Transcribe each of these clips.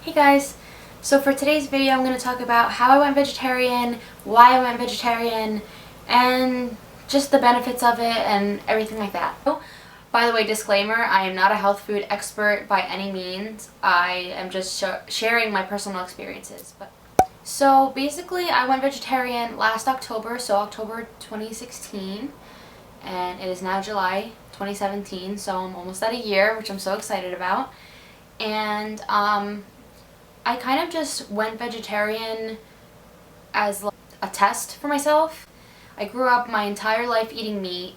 Hey guys, so for today's video I'm going to talk about how I went vegetarian, why I went vegetarian, and just the benefits of it and everything like that. By the way, disclaimer, I am not a health food expert by any means. I am just sharing my personal experiences. So basically I went vegetarian last October, so October 2016, and it is now July 2017, so I'm almost at a year, which I'm so excited about. And I kind of just went vegetarian as like a test for myself. I grew up my entire life eating meat,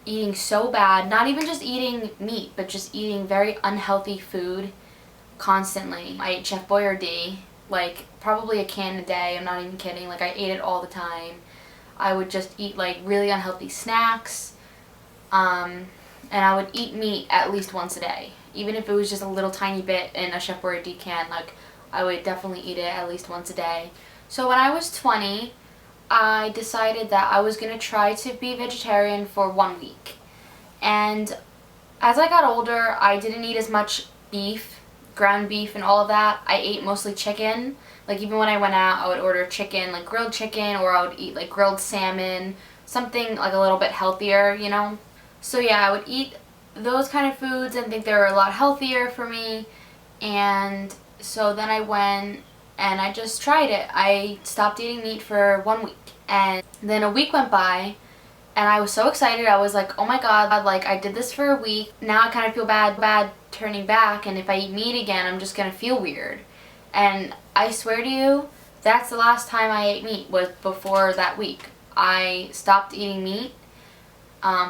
eating so bad, not even just eating meat, but just eating very unhealthy food constantly. I ate Chef Boyardee, like probably a can a day, I'm not even kidding, like I ate it all the time. I would just eat like really unhealthy snacks, and I would eat meat at least once a day. Even if it was just a little tiny bit in a Chef Boyardee can, like I would definitely eat it at least once a day. So when I was 20, I decided that I was going to try to be vegetarian for 1 week. And as I got older, I didn't eat as much beef, ground beef and all of that. I ate mostly chicken. Like even when I went out, I would order chicken, like grilled chicken, or I would eat like grilled salmon, something like a little bit healthier, you know? So yeah, I would eat those kind of foods and think they were a lot healthier for me. And so then I went and I just tried it. I stopped eating meat for 1 week, and then a week went by and I was so excited. I was like, oh my god, like I did this for a week. Now I kind of feel bad turning back, and if I eat meat again, I'm just gonna feel weird. And I swear to you, that's the last time I ate meat, was before that week. I stopped eating meat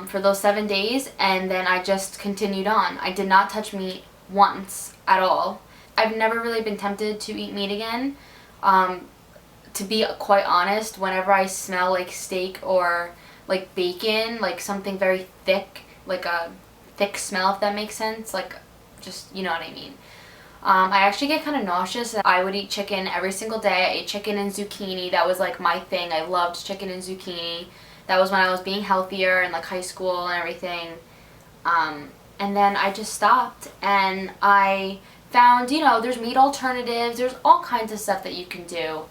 for those 7 days, and then I just continued on. I did not touch meat once at all. I've never really been tempted to eat meat again. To be quite honest, whenever I smell like steak or like bacon, like something very thick, like a thick smell, if that makes sense, like just, you know what I mean. I actually get kind of nauseous. I would eat chicken every single day. I ate chicken and zucchini. That was like my thing. I loved chicken and zucchini. That was when I was being healthier in like high school and everything. And then I just stopped, and I found, you know, there's meat alternatives. There's all kinds of stuff that you can do.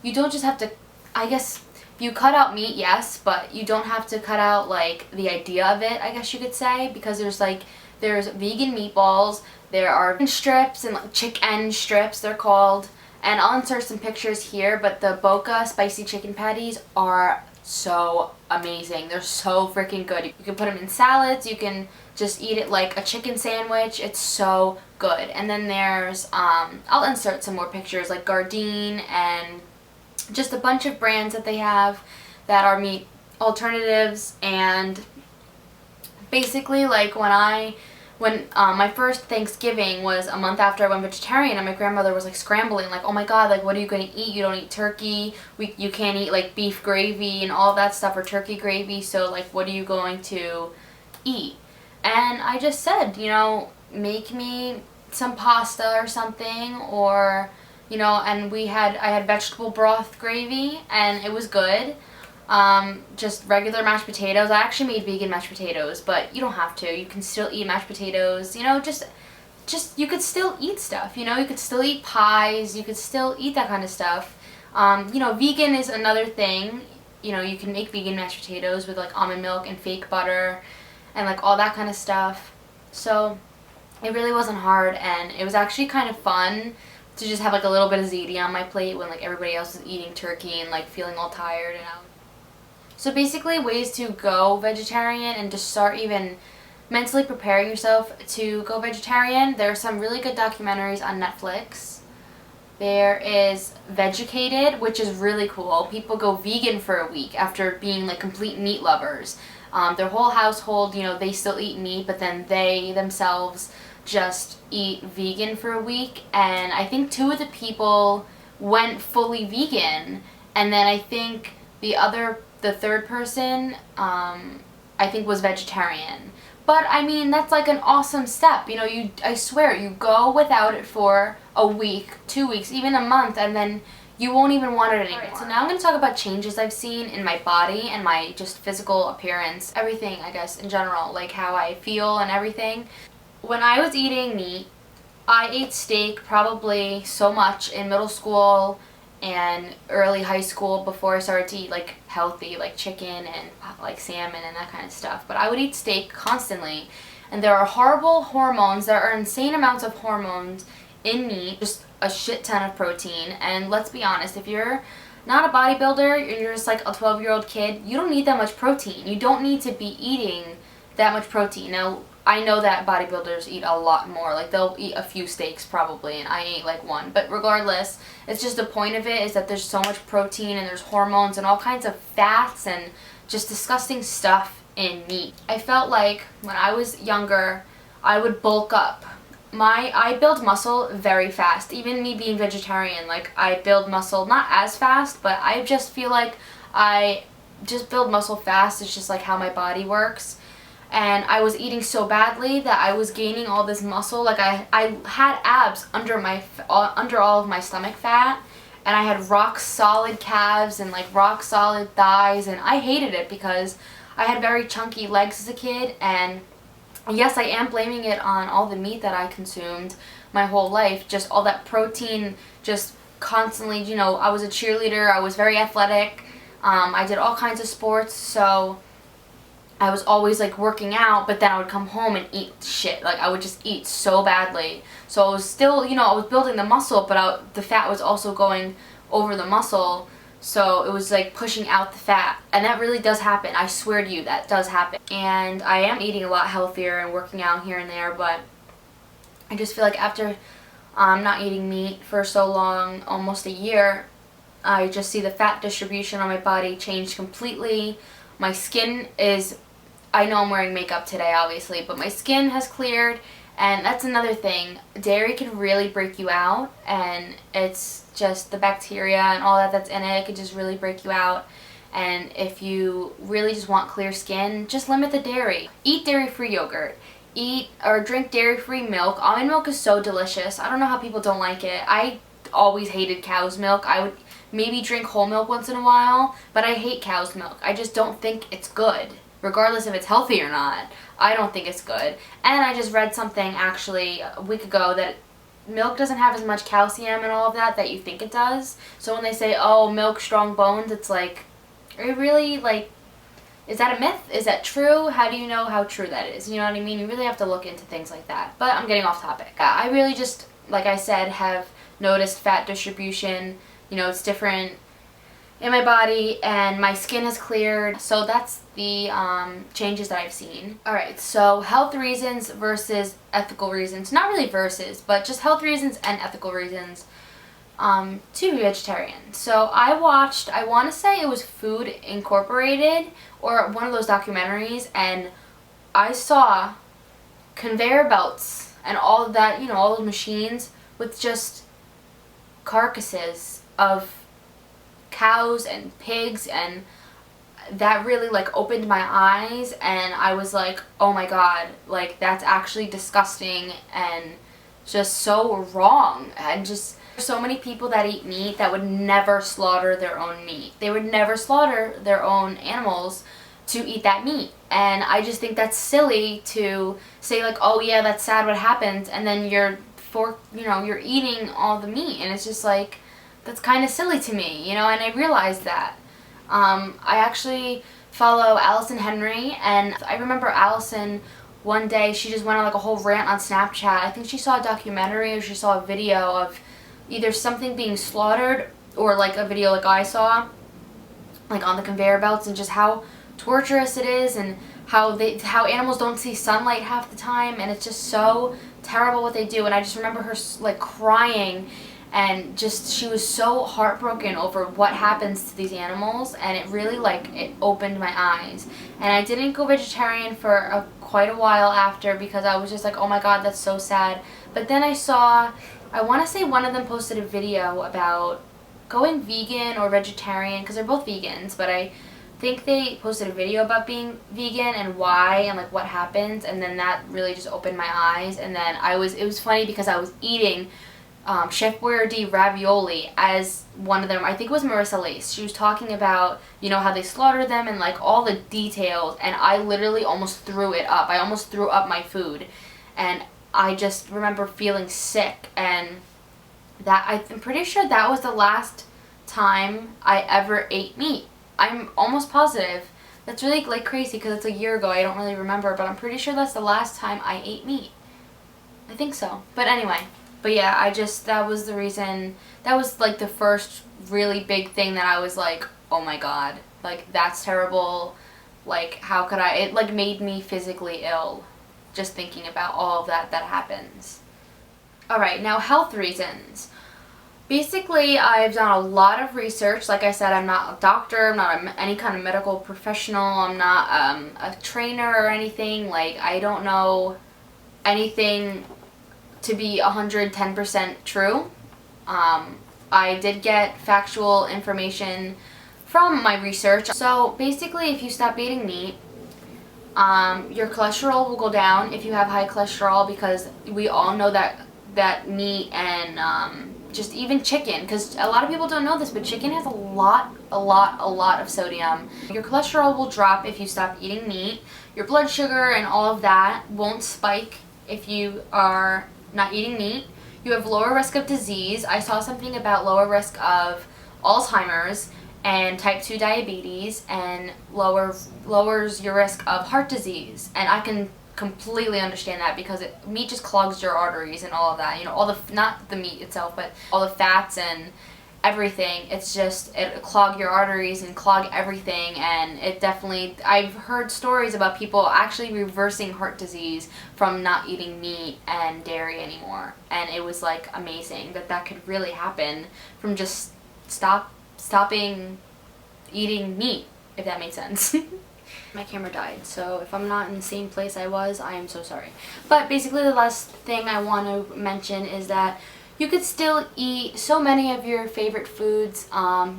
You don't just have to, I guess, you cut out meat, yes, but you don't have to cut out like the idea of it, I guess you could say, because there's vegan meatballs, there are strips and like chicken strips, they're called, and I'll insert some pictures here, but the Boca spicy chicken patties are so amazing. They're so freaking good. You can put them in salads, you can just eat it like a chicken sandwich. It's so good. And then there's, I'll insert some more pictures, like Gardein and just a bunch of brands that they have that are meat alternatives. And basically, like when my first Thanksgiving was a month after I went vegetarian, and my grandmother was like scrambling, like, oh my god, like what are you going to eat? You don't eat turkey, you can't eat like beef gravy and all that stuff, or turkey gravy, so like what are you going to eat? And I just said, you know, make me some pasta or something, or, you know, and I had vegetable broth gravy, and it was good. Just regular mashed potatoes. I actually made vegan mashed potatoes, but you don't have to. You can still eat mashed potatoes, you know, just you could still eat stuff, you know, you could still eat pies, you could still eat that kind of stuff. You know, vegan is another thing. You know, you can make vegan mashed potatoes with like almond milk and fake butter and like all that kind of stuff. So it really wasn't hard, and it was actually kind of fun to just have like a little bit of ziti on my plate when like everybody else is eating turkey and like feeling all tired and out. So basically, ways to go vegetarian and to start even mentally preparing yourself to go vegetarian. There are some really good documentaries on Netflix. There is Vegucated, which is really cool. People go vegan for a week after being like complete meat lovers. Their whole household, you know, they still eat meat, but then they themselves just eat vegan for a week. And I think 2 of the people went fully vegan, and then I think the third person, I think was vegetarian. But I mean, that's like an awesome step. You know, I swear, you go without it for a week, 2 weeks, even a month, and then you won't even want it anymore. Alright, so now I'm going to talk about changes I've seen in my body and my just physical appearance. Everything, I guess, in general, like how I feel and everything. When I was eating meat, I ate steak probably so much in middle school and early high school before I started to eat like healthy, like chicken and like salmon and that kind of stuff. But I would eat steak constantly, and there are horrible hormones. There are insane amounts of hormones in meat, just a shit ton of protein. And let's be honest, if you're not a bodybuilder and you're just like a 12-year-old kid, you don't need that much protein. You don't need to be eating that much protein. Now, I know that bodybuilders eat a lot more. Like, they'll eat a few steaks probably, and I ate like one. But regardless, it's just the point of it is that there's so much protein and there's hormones and all kinds of fats and just disgusting stuff in meat. I felt like when I was younger, I would bulk up. I build muscle very fast. Even me being vegetarian, like, I build muscle not as fast, but I just feel like I just build muscle fast. It's just like how my body works. And I was eating so badly that I was gaining all this muscle. Like, I had abs under all of my stomach fat, and I had rock solid calves and like rock solid thighs, and I hated it because I had very chunky legs as a kid. And yes, I am blaming it on all the meat that I consumed my whole life, just all that protein, just constantly, you know, I was a cheerleader, I was very athletic, I did all kinds of sports, so I was always like working out, but then I would come home and eat shit. Like, I would just eat so badly. So I was still, you know, I was building the muscle, but the fat was also going over the muscle. So it was like pushing out the fat. And that really does happen. I swear to you, that does happen. And I am eating a lot healthier and working out here and there, but I just feel like after not eating meat for so long, almost a year, I just see the fat distribution on my body change completely. My skin is, I know I'm wearing makeup today, obviously, but my skin has cleared, and that's another thing. Dairy can really break you out, and it's just the bacteria and all that's in it. It can just really break you out. And if you really just want clear skin, just limit the dairy. Eat dairy-free yogurt. Eat or drink dairy-free milk. Almond milk is so delicious. I don't know how people don't like it. I always hated cow's milk. I would maybe drink whole milk once in a while, but I hate cow's milk. I just don't think it's good. Regardless if it's healthy or not, I don't think it's good. And I just read something actually a week ago that milk doesn't have as much calcium and all of that you think it does. So when they say, oh, milk, strong bones, it's like, are you really, like, is that a myth? Is that true? How do you know how true that is? You know what I mean? You really have to look into things like that. But I'm getting off topic. I really just, like I said, have noticed fat distribution. You know, it's different in my body, and my skin has cleared. So that's the changes that I've seen. Alright, so health reasons versus ethical reasons. Not really versus, but just health reasons and ethical reasons to be vegetarian. So I watched, I want to say it was Food Incorporated or one of those documentaries, and I saw conveyor belts and all of that, you know, all those machines with just carcasses of cows and pigs, and that really like opened my eyes, and I was like, oh my god, like, that's actually disgusting and just so wrong. And just so many people that eat meat that would never slaughter their own meat. They would never slaughter their own animals to eat that meat. And I just think that's silly to say like, oh yeah, that's sad what happened, and then you're eating all the meat, and it's just like, that's kind of silly to me, you know. And I realized that. I actually follow Allison Henry, and I remember Allison one day, she just went on like a whole rant on Snapchat. I think she saw a documentary or she saw a video of either something being slaughtered or like a video like I saw, like on the conveyor belts, and just how torturous it is, and how animals don't see sunlight half the time, and it's just so terrible what they do. And I just remember her like crying, and just she was so heartbroken over what happens to these animals, and it really like it opened my eyes. And I didn't go vegetarian for quite a while after, because I was just like, oh my god, that's so sad. But then I saw, I want to say one of them posted a video about going vegan or vegetarian, because they're both vegans, but I think they posted a video about being vegan and why and like what happens, and then that really just opened my eyes. And then it was funny because I was eating Chef Boyardee ravioli as one of them. I think it was Marissa Lace. She was talking about, you know, how they slaughter them and like all the details, and I literally almost threw it up. I almost threw up my food, and I just remember feeling sick, and that I'm pretty sure that was the last time I ever ate meat. I'm almost positive. That's really like crazy because it's a year ago. I don't really remember, but I'm pretty sure that's the last time I ate meat. I think so. But anyway, but yeah, that was the reason, that was like the first really big thing that I was like, oh my god, like that's terrible. Like how could I, it like made me physically ill just thinking about all of that happens. Alright, now health reasons. Basically, I've done a lot of research. Like I said, I'm not a doctor, I'm not any kind of medical professional, I'm not a trainer or anything. Like, I don't know anything to be 110% true. I did get factual information from my research. So basically, if you stop eating meat, your cholesterol will go down if you have high cholesterol, because we all know that meat and just even chicken, because a lot of people don't know this, but chicken has a lot of sodium. Your cholesterol will drop if you stop eating meat. Your blood sugar and all of that won't spike if you are not eating meat. You have lower risk of disease. I saw something about lower risk of Alzheimer's and type 2 diabetes, and lowers your risk of heart disease. And I can completely understand that, because meat just clogs your arteries and all of that. You know, all the, not the meat itself, but all the fats and everything. It's just, it clog your arteries and clog everything, and it definitely, I've heard stories about people actually reversing heart disease from not eating meat and dairy anymore. And it was like amazing that could really happen from just stopping eating meat, if that made sense. My camera died, so if I'm not in the same place I was, I am so sorry. But basically the last thing I want to mention is that you could still eat so many of your favorite foods.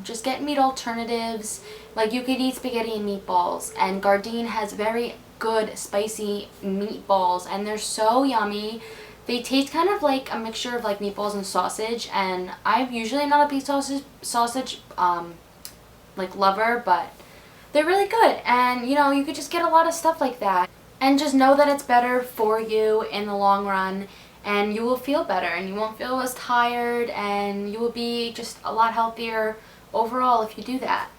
Just get meat alternatives. Like, you could eat spaghetti and meatballs, and Gardein has very good spicy meatballs, and they're so yummy. They taste kind of like a mixture of like meatballs and sausage, and I'm usually not a big sausage like lover, but they're really good. And you know, you could just get a lot of stuff like that, and just know that it's better for you in the long run, and you will feel better, and you won't feel as tired, and you will be just a lot healthier overall if you do that.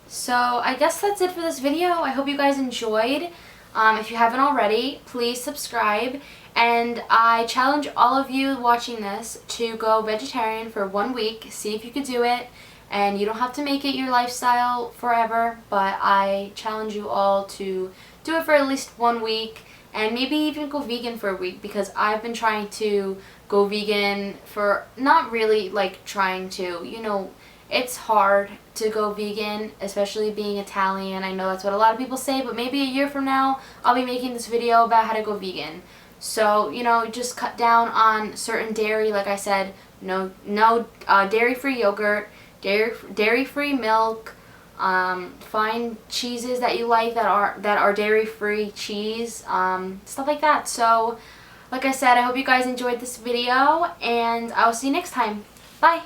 So I guess that's it for this video. I hope you guys enjoyed. If you haven't already, please subscribe, and I challenge all of you watching this to go vegetarian for 1 week. See if you could do it, and you don't have to make it your lifestyle forever, but I challenge you all to do it for at least 1 week, and maybe even go vegan for a week, because I've been trying to go vegan for, not really like trying to, you know, it's hard to go vegan, especially being Italian. I know that's what a lot of people say, but maybe a year from now I'll be making this video about how to go vegan. So, you know, just cut down on certain dairy. Like I said, no dairy-free yogurt, dairy-free milk. Find cheeses that you like that are dairy-free cheese, stuff like that. So, like I said, I hope you guys enjoyed this video, and I will see you next time. Bye!